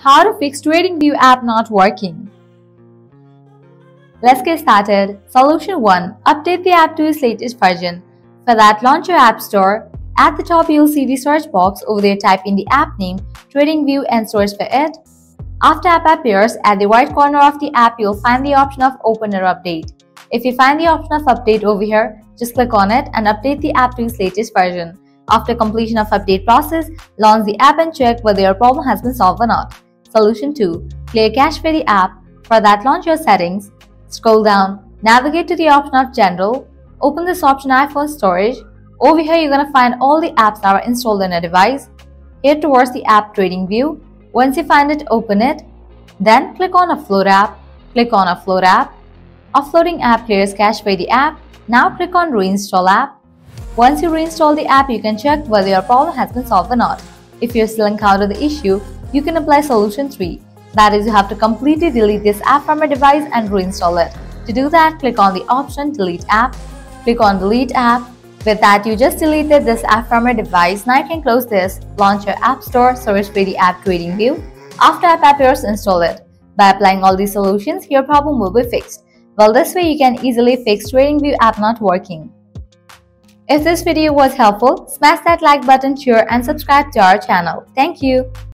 How to fix TradingView app not working. Let's get started. Solution 1. Update the app to its latest version. For that, launch your App Store. At the top, you'll see the search box. Over there, type in the app name, TradingView, and search for it. After app appears, at the right corner of the app, you'll find the option of Open or Update. If you find the option of Update over here, just click on it and update the app to its latest version. After completion of update process, launch the app and check whether your problem has been solved or not. Solution 2. Clear cache for the app. For that, launch your settings. Scroll down, navigate to the option of General. Open this option iPhone Storage. Over here, you're going to find all the apps that are installed on your device. Head towards the app TradingView. Once you find it, open it. Then click on Offload app. Click on Offload app. Offloading app clears cache for the app. Now click on Reinstall app. Once you reinstall the app, you can check whether your problem has been solved or not. If you still encounter the issue, you can apply Solution 3. That is, you have to completely delete this app from your device and reinstall it. To do that, click on the option Delete App. Click on Delete App. With that, you just deleted this app from your device. Now you can close this, launch your App Store, search for the app TradingView. After app appears, install it. By applying all these solutions, your problem will be fixed. Well, this way you can easily fix TradingView app not working. If this video was helpful, smash that like button, share and subscribe to our channel. Thank you.